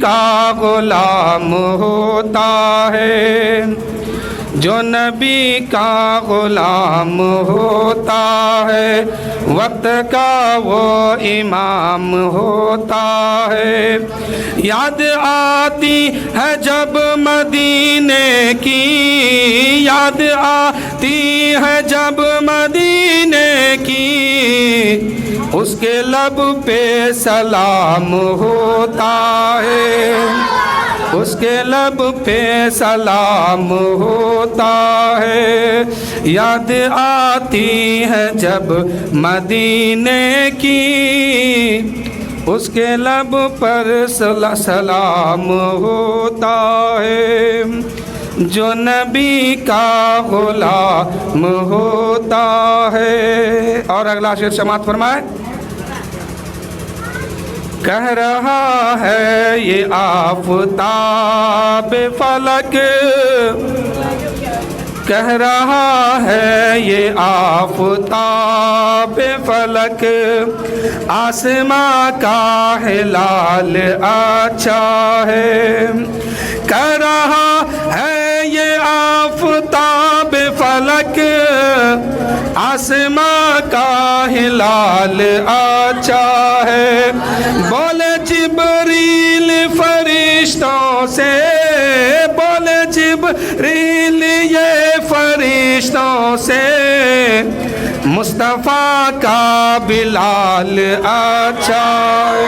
کا غلام ہوتا ہے، جو نبی کا غلام ہوتا ہے، وقت کا وہ امام ہوتا ہے۔ یاد آتی ہے جب مدینے کی، یاد آتی ہے جب مدینے کی، اس کے لب پہ سلام ہوتا ہے، اس کے لب پہ سلام ہوتا ہے۔ یاد آتی ہے جب مدینے کی، اس کے لب پر سلام ہوتا ہے، جو نبی کا غلام ہوتا ہے۔ اور اگلا شعر سماعت فرمائے۔ کہہ رہا ہے یہ آفتاب فلک، کہہ رہا ہے یہ آفتاب فلک، آسماں کا ہلال اچھا ہے۔ کہہ رہا ہے یہ آفتاب فلک، آسماں کا ہلال اچھا ہے۔ بولے جبریل فرشتوں سے، بولے جبریل یہ فرشتوں سے، مصطفیٰ کا بلال اچھا ہے،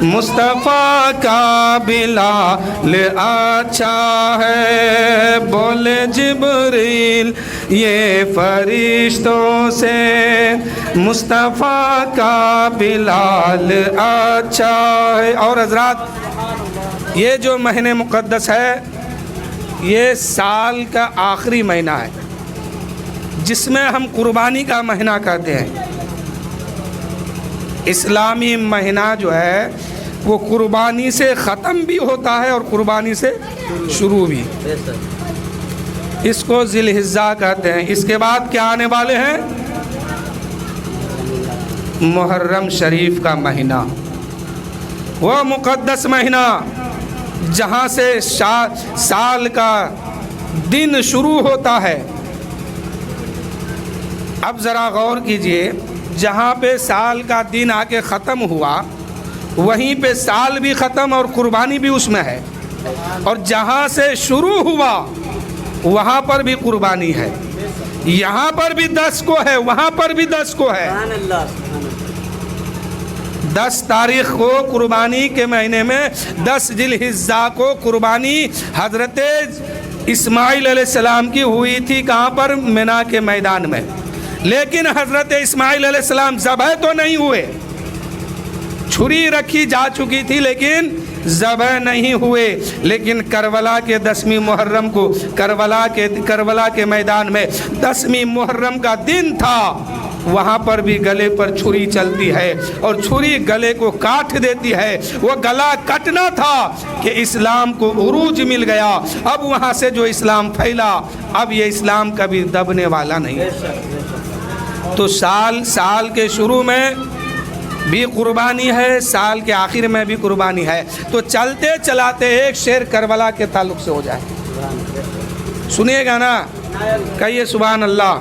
مصطفیٰ کا بلال اچھا ہے۔ بولے جبریل یہ فرشتوں سے، مصطفیٰ کا بلال اچھا ہے۔ اور حضرات، یہ جو مہینے مقدس ہے یہ سال کا آخری مہینہ ہے، جس میں ہم قربانی کا مہینہ کہتے ہیں۔ اسلامی مہینہ جو ہے وہ قربانی سے ختم بھی ہوتا ہے اور قربانی سے شروع بھی۔ اس کو ذی الحجہ کہتے ہیں۔ اس کے بعد کیا آنے والے ہیں؟ محرم شریف کا مہینہ، وہ مقدس مہینہ جہاں سے سال کا دن شروع ہوتا ہے۔ اب ذرا غور کیجئے، جہاں پہ سال کا دن آ کے ختم ہوا وہیں پہ سال بھی ختم اور قربانی بھی اس میں ہے، اور جہاں سے شروع ہوا وہاں پر بھی قربانی ہے۔ یہاں پر بھی 10 کو ہے، وہاں پر بھی 10 کو ہے۔ 10 تاریخ کو قربانی کے مہینے میں 10 ذی الحجہ کو قربانی حضرت اسماعیل علیہ السلام کی ہوئی تھی۔ کہاں پر؟ مینا کے میدان میں۔ لیکن حضرت اسماعیل علیہ السلام ذبح تو نہیں ہوئے، چھری رکھی جا چکی تھی لیکن ذبح نہیں ہوئے۔ لیکن کربلا کے 10ویں محرم کو کربلا کے میدان میں 10ویں محرم کا دن تھا، وہاں پر بھی گلے پر چھری چلتی ہے اور چھری گلے کو کاٹ دیتی ہے۔ وہ گلا کٹنا تھا کہ اسلام کو عروج مل گیا۔ اب وہاں سے جو اسلام پھیلا، اب یہ اسلام کبھی دبنے والا نہیں۔ تو سال کے شروع میں بھی قربانی ہے، سال کے آخر میں بھی قربانی ہے۔ تو چلتے چلاتے ایک شعر کربلا کے تعلق سے ہو جائے، سنیے گا نا؟ کہیے سبحان اللہ۔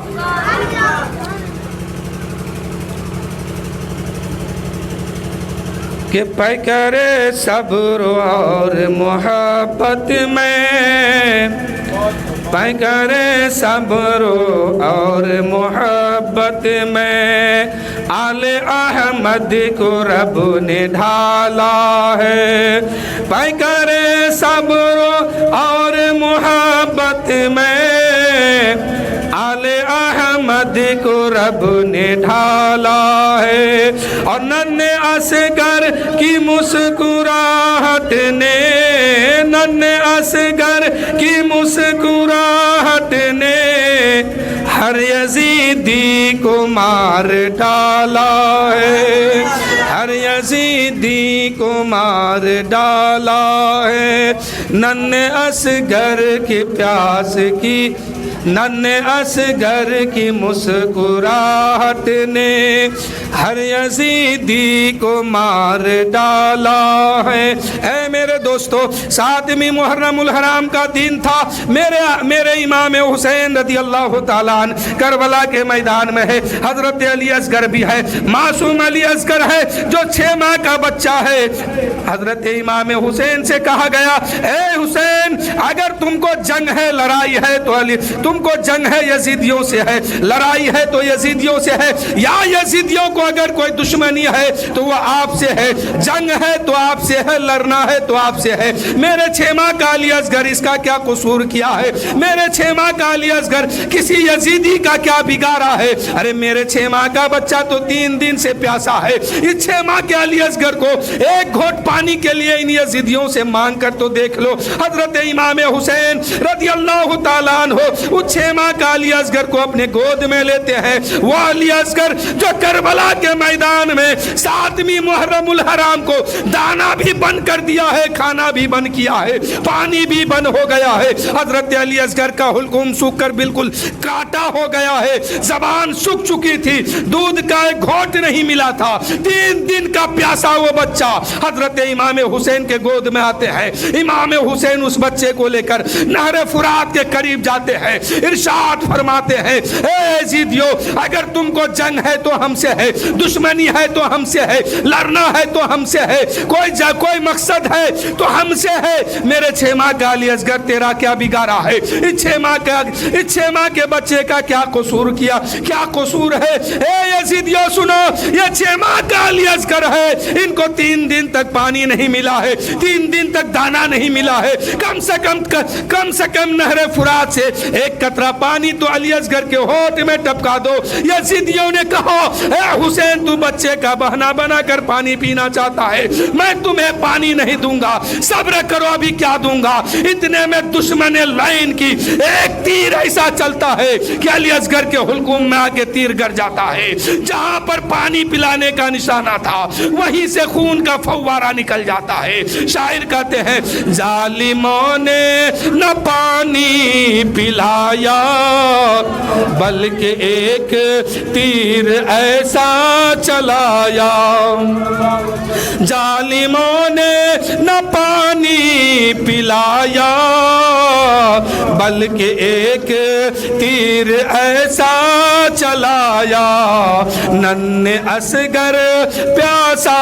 کہ پیکر صبر اور محبت میں، پیکر صبر اور محبت میں، آل احمد کو رب نے ڈھالا ہے۔ پیکر صبر اور محبت میں، آل احمد کو رب نے ڈھالا ہے۔ اور ننھے اصغر کی مسکراہٹ نے، ننھے اصغر کی مسکراہٹ نے، ہر یزیدی کو مار ڈالا ہے، ہر یزیدی کو مار ڈالا ہے، ننھے اصغر کی پیاس کی، ننھے اصغر کی مسکراہٹ نے ہر یزیدی کو مار ڈالا ہے۔ اے میرے دوستو، 7ویں محرم الحرام کا دن تھا، میرے امام حسین رضی اللہ تعالیٰ عنہ کربلا کے میدان میں ہے، حضرت علی اصغر بھی ہے، معصوم علی اصغر ہے جو 6 ماہ کا بچہ ہے۔ حضرت امام حسین سے کہا گیا، اے حسین، اگر تم کو جنگ ہے، لڑائی ہے تو علی، تم کو جنگ ہے یزیدیوں سے ہے، لڑائی ہے تو یزیدیوں سے ہے، یا یزیدیوں کو اگر کوئی دشمنی ہے تو وہ آپ سے ہے، جنگ ہے تو آپ سے ہے، لڑنا ہے تو آپ سے ہے۔ میرے 6 ماہ کا علی اصغر اس کا کیا قصور کیا ہے؟ میرے 6 ماہ کا علی اصغر کسی یزیدی کا کیا بگاڑا ہے؟ ارے میرے 6 ماہ کا بچہ تو 3 دن سے پیاسا ہے، اس 6 ماہ کے علی اصغر کو ایک گھونٹ پانی کے لیے ان یزیدیوں سے مانگ کر تو دیکھ لو۔ حضرت امام حسین رضی اللہ تعالیٰ عنہ اس 6 ماہ کا علی اصغر کو اپنے گود میں لیتے ہیں، وہ علی اصغر جو کربلا کے میدان میں 7ویں محرم الحرام کو دانا بھی بند کر دیا ہے، کھانا بھی بند کیا ہے، پانی بھی بند ہو گیا ہے۔ حضرت علی اصغر کا حلقوم سوکھ کر بالکل کاٹا ہو گیا ہے، زبان سوکھ چکی تھی، دودھ کا ایک گھونٹ نہیں ملا تھا، 3 دن کا پیاسا وہ بچہ حضرت امام حسین کے گود میں آتے ہیں۔ امام حسین اس بچے کو لے کر نہر فرات کے قریب جاتے ہیں، ارشاد فرماتے ہیں، اے یزیدیو، اگر تم کو جنگ ہے تو ہم سے ہے، دشمنی ہے تو ہم سے ہے، لڑنا ہے تو ہم سے ہے، کوئی مقصد ہے تو ہم سے ہے۔ میرے 6 ماہ کا علی اصغر تیرا کیا بگاڑا ہے؟ اس 6 ماہ کے بچے کا کیا قصور کیا، کیا قصور ہے؟ اے یزیدیو سنو، یہ 6 ماہ کا علی اصغر ہے، ان کو 3 دن تک پانی نہیں ملا ہے، 3 دن تک دانا نہیں ملا ہے، کم سے کم نہر فرات سے ایک قطرہ پانی تو علی اصغر کے ہونٹ میں ٹپکا دو۔ یزیدیوں نے کہا، اے حسین، تو بچے کا بہانہ بنا کر پانی پینا چاہتا ہے، میں تمہیں پانی نہیں دوں گا، صبر کرو، ابھی کیا دوں گا۔ اتنے میں دشمن لائن کی ایک تیر ایسا چلتا ہے کہ علی اصغر کے حلقوم میں آ کے تیر گر جاتا ہے، جہاں پر پانی پلانے کا نشانہ تھا وہیں سے خون کا فوارہ نکل جاتا ہے۔ شاعر کہتے ہیں، ظالموں نے نہ پانی پلایا بلکہ ایک تیر ایسا چلایا، ظالموں نے نہ پانی پلایا بلکہ ایک تیر ایسا چلایا، ننھے اصغر پیاسا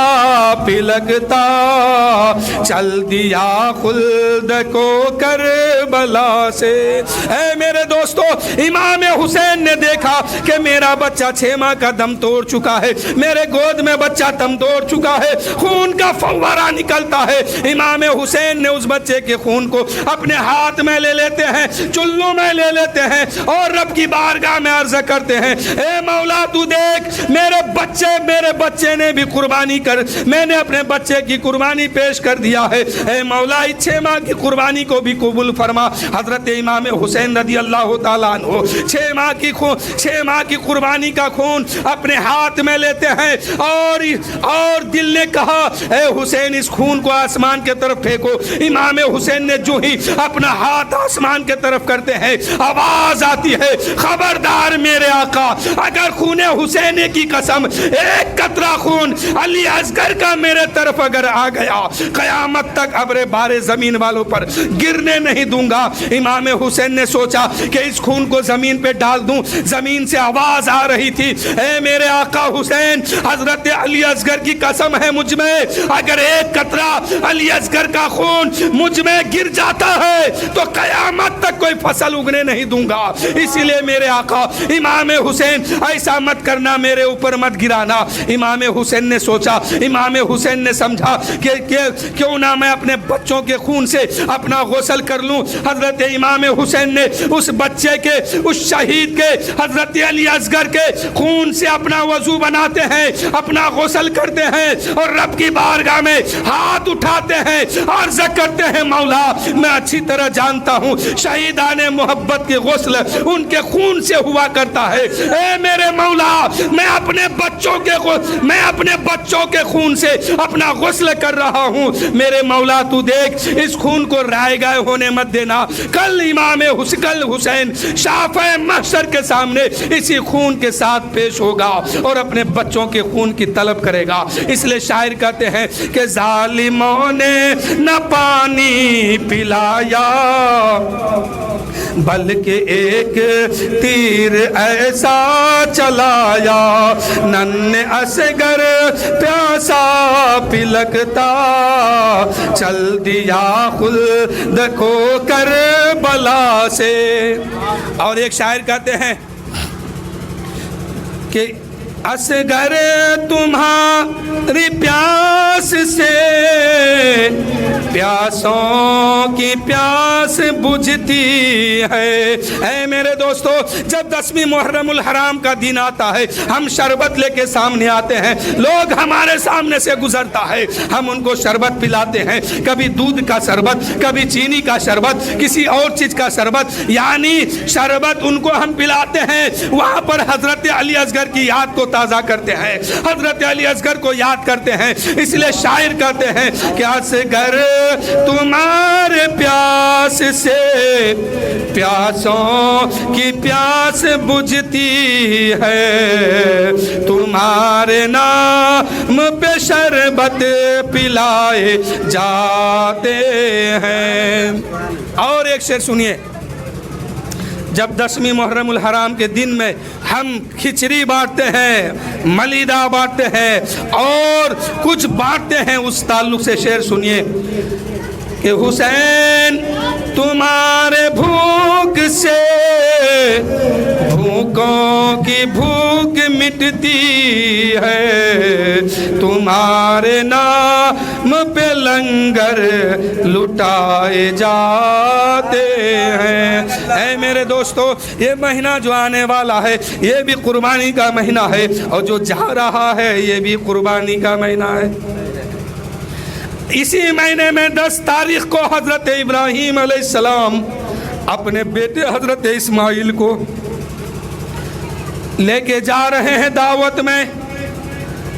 پلکتا چل دیا خلد کو کربلا سے۔ اے میرے دوستو، امام حسین نے دیکھا کہ میرا بچہ 6 ماہ کا دم توڑ چکا ہے، میرے گود میں بچہ دم توڑ چکا ہے، خون کا فوارہ نکلتا ہے۔ امام حسین نے اس بچے کے خون کو اپنے ہاتھ میں لے لیتے ہیں، چلوں میں لے لیتے ہیں اور رب کی بارگاہ میں عرض کرتے ہیں، اے مولا تو دیکھ، میرے بچے نے بھی قربانی کر، میں نے اپنے بچے کی قربانی پیش کر دیا ہے، اے مولا 6 ماہ کی قربانی کو بھی قبول فرما۔ حضرت امام حسین رضی اللہ تعالیٰ عنہ 6 ماہ کی قربانی کا خون اپنے ہاتھ میں لیتے ہیں اور دل نے کہا، اے حسین، اس خون کو آسمان کے طرف پھینکو۔ امام حسین نے جو ہی اپنا ہاتھ آسمان کے طرف کرتے ہیں، آواز آتی ہے، خبردار میرے آقا، اگر خون حسین کی قسم ایک قطرہ خون علی اصغر کا میرے طرف اگر آ گیا، قیامت تک ابر بارے زمین والوں پر گرنے نہیں دوں گا۔ امام حسین نے سوچا کہ اس خون کو زمین پہ ڈال دوں، زمین سے آواز آ رہی تھی، اے میرے آقا حسین، حضرت علی اصغر کی قسم ہے مجھ میں، اگر ایک قطرہ علی اصغر کا خون مجھ میں گر جاتا ہے تو قیامت تک کوئی فصل اگنے نہیں دوں گا، اسی لیے میرے آقا امام حسین ایسا مت کرنا، میرے اوپر مت گرانا۔ امام حسین نے سوچا، امام حسین نے سمجھا کہ کیوں نہ میں اپنے بچوں کے خون سے اپنا غسل کر لوں۔ حضرت امام حسین نے اس بچے کے، اس شہید کے، حضرت علی اصغر کے خون سے اپنا وضو بناتے ہیں، اپنا غسل کرتے ہیں اور رب کی بارگاہ میں ہاتھ اٹھاتے ہیں، عرض کرتے ہیں مولا میں اچھی طرح جانتا ہوں شہیدان محبت کے غسل ان کے خون سے ہوا کرتا ہے، اے میرے مولا میں اپنے بچوں کے خون سے اپنا غسل کر رہا ہوں، میرے مولا تو دیکھ اس خون کو رائے گائے ہونے مت دینا، کل حسین شافع محشر کے سامنے اسی خون کے ساتھ پیش ہوگا اور اپنے بچوں کے خون کی طلب کرے گا۔ اس لئے شاعر کہتے ہیں کہ ظالموں نے نہ پانی پلایا بلکہ ایک تیر ایسا چلایا، ننھے اصغر پیاسا پلکتا چل دیا خلد کو کربلا سے۔ اور ایک شاعر کہتے ہیں کہ اصغر تمہاری پیاس سے پیاسوں کی پیاس بجھتی ہے۔ اے میرے دوستو جب 10ویں محرم الحرام کا دن آتا ہے ہم شربت لے کے سامنے آتے ہیں، لوگ ہمارے سامنے سے گزرتا ہے، ہم ان کو شربت پلاتے ہیں، کبھی دودھ کا شربت، کبھی چینی کا شربت، کسی اور چیز کا شربت، یعنی شربت ان کو ہم پلاتے ہیں، وہاں پر حضرت علی اصغر کی یاد کو تازہ کرتے ہیں، حضرت علی اصغر کو یاد کرتے ہیں۔ اس لیے شاعر کہتے ہیں کہ اصغر تمہارے پیاس سے پیاسوں کی پیاس بجھتی ہے، تمہارے نام پہ شربت پلائے جاتے ہیں۔ اور ایک شعر سنیے، جب 10ویں محرم الحرام کے دن میں ہم کھچڑی بانٹتے ہیں، ملیدہ بانٹتے ہیں اور کچھ بانٹتے ہیں، اس تعلق سے شعر سنیے کہ حسین تمہارے بھوک سے بھوکوں کی بھوک مٹتی ہے، تمہارے نام پہ لنگر لٹائے جاتے ہیں۔ اے میرے دوستو یہ مہینہ جو آنے والا ہے یہ بھی قربانی کا مہینہ ہے اور جو جا رہا ہے یہ بھی قربانی کا مہینہ ہے۔ اسی مہینے میں 10 تاریخ کو حضرت ابراہیم علیہ السلام اپنے بیٹے حضرت اسماعیل کو لے کے جا رہے ہیں دعوت میں،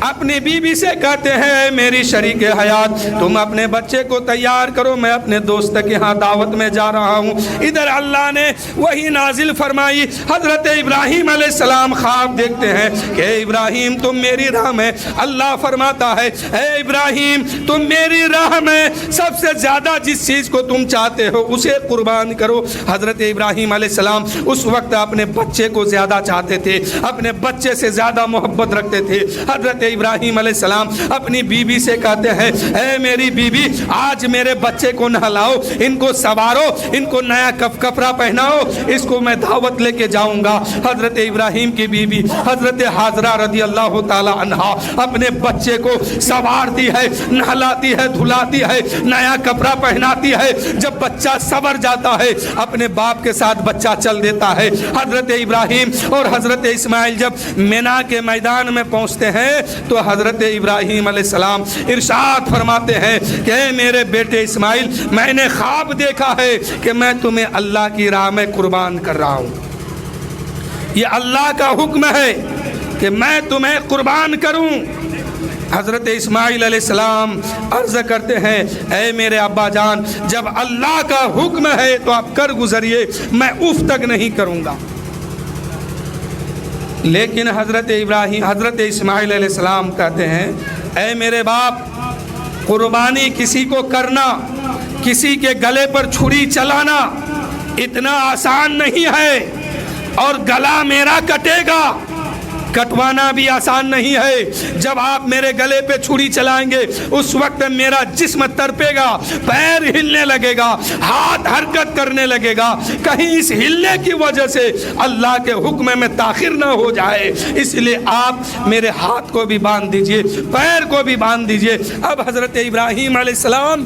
اپنی بیوی سے کہتے ہیں میری شریک حیات تم اپنے بچے کو تیار کرو، میں اپنے دوست کے ہاں دعوت میں جا رہا ہوں۔ ادھر اللہ نے وہی نازل فرمائی، حضرت ابراہیم علیہ السلام خواب دیکھتے ہیں کہ اے ابراہیم تم میری راہ میں، اللہ فرماتا ہے اے ابراہیم تم میری راہ میں سب سے زیادہ جس چیز کو تم چاہتے ہو اسے قربان کرو۔ حضرت ابراہیم علیہ السلام اس وقت اپنے بچے کو زیادہ چاہتے تھے، اپنے بچے سے زیادہ محبت رکھتے تھے۔ حضرت ابراہیم علیہ السلام اپنی بیوی سے کہتے ہیں اے میری بیوی آج میرے بچے کو نہلاؤ، ان کو سوارو، ان کو نیا کپڑا پہناؤ، اس کو میں دعوت لے کے جاؤں گا۔ حضرت ابراہیم کی بیوی حضرت حاجرہ رضی اللہ تعالی عنہا اپنے بچے کو سوارتی ہے، نہلاتی ہے، دھلاتی ہے، نیا کپڑا پہناتی ہے۔ جب بچہ سور جاتا ہے اپنے باپ کے ساتھ بچہ چل دیتا ہے۔ حضرت ابراہیم اور حضرت اسماعیل جب مینا کے میدان میں پہنچتے ہیں تو حضرت ابراہیم علیہ السلام ارشاد فرماتے ہیں کہ اے میرے بیٹے اسماعیل میں نے خواب دیکھا ہے کہ میں تمہیں اللہ کی راہ میں قربان کر رہا ہوں، یہ اللہ کا حکم ہے کہ میں تمہیں قربان کروں۔ حضرت اسماعیل علیہ السلام عرض کرتے ہیں اے میرے ابا جان جب اللہ کا حکم ہے تو آپ کر گزریے، میں اف تک نہیں کروں گا۔ لیکن حضرت اسماعیل علیہ السلام کہتے ہیں اے میرے باپ قربانی کسی کو کرنا، کسی کے گلے پر چھری چلانا اتنا آسان نہیں ہے، اور گلا میرا کٹے گا، کٹوانا بھی آسان نہیں ہے۔ جب آپ میرے گلے پہ چھری چلائیں گے اس وقت میرا جسم تڑپے گا، پیر ہلنے لگے گا، ہاتھ حرکت کرنے لگے گا، کہیں اس ہلنے کی وجہ سے اللہ کے حکم میں تاخیر نہ ہو جائے، اس لیے آپ میرے ہاتھ کو بھی باندھ دیجئے، پیر کو بھی باندھ دیجئے۔ اب حضرت ابراہیم علیہ السلام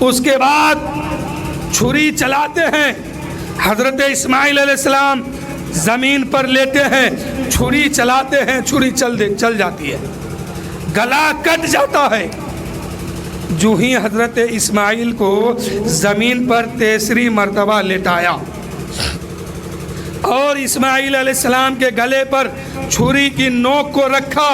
اس کے بعد چھری چلاتے ہیں، حضرت اسماعیل علیہ السلام زمین پر لیتے ہیں، چھری چلاتے ہیں، چھری چل جاتی ہے، گلا کٹ جاتا ہے۔ جو ہی حضرت اسماعیل کو زمین پر تیسری مرتبہ لٹایا اور اسماعیل علیہ السلام کے گلے پر چھری کی نوک کو رکھا،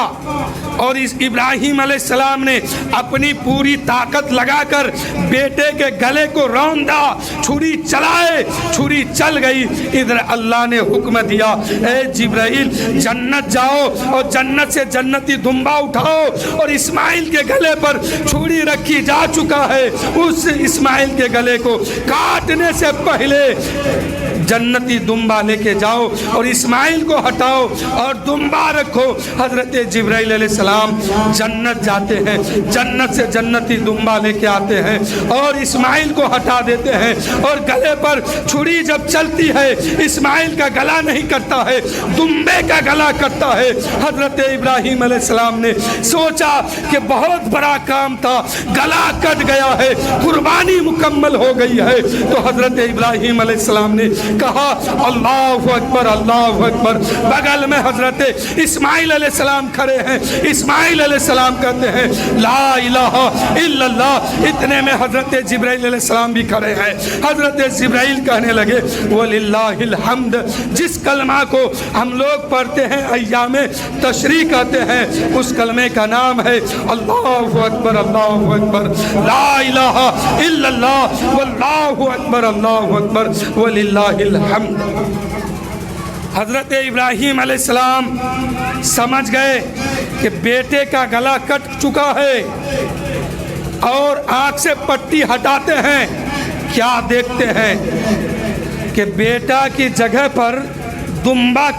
اور اس ابراہیم علیہ السلام نے اپنی پوری طاقت لگا کر بیٹے کے گلے کو روندا، چھری چلائے، چھری چل گئی۔ ادھر اللہ نے حکم دیا، اے جبرائیل جنت جاؤ اور جنت سے جنتی دمبا اٹھاؤ، اور اسماعیل کے گلے پر چھری رکھی جا چکا ہے، اس اسماعیل کے گلے کو کاٹنے سے پہلے جنتی دمبا لے کے جاؤ اور اسماعیل کو ہٹاؤ اور دمبا رکھو۔ حضرت جبرائیل علیہ السلام جنت جاتے ہیں، جنت سے جنتی دمبا لے کے آتے ہیں اور اسماعیل کو ہٹا دیتے ہیں، اور گلے پر چھری جب چلتی ہے اسماعیل کا گلا نہیں کٹتا ہے، دمبے کا گلا کٹتا ہے۔ حضرت ابراہیم علیہ السلام نے سوچا کہ بہت بڑا کام تھا، گلا کٹ گیا ہے، قربانی مکمل ہو گئی ہے۔ تو حضرت ابراہیم علیہ السلام نے کہا اللہ اکبر اللہ اکبر۔ بغل میں حضرت اسماعیل علیہ السلام کھڑے ہیں، اسماعیل علیہ السلام کہتے ہیں لا الہ الا اللہ۔ اتنے میں حضرت جبرائیل علیہ السلام بھی کھڑے ہیں۔ حضرت جبرائیل کہنے لگے وَلِلَّهِ الْحَمْدِ، جس کلمہ کو ہم لوگ پڑھتے ہیں ایام تشریق کہتے ہیں، اس کلمے کا نام ہے اللہ اکبر اللہ اکبر، لا الہ الا اللہ واللہ اکبر اللہ اکبر وَلِلَّهِ الحمد۔ حضرت ابراہیم علیہ السلام سمجھ گئے کہ بیٹے کا گلا کٹ چکا ہے، اور آنکھ سے پٹی ہٹاتے ہیں، کیا دیکھتے ہیں کہ بیٹا کی جگہ پر دمبا کا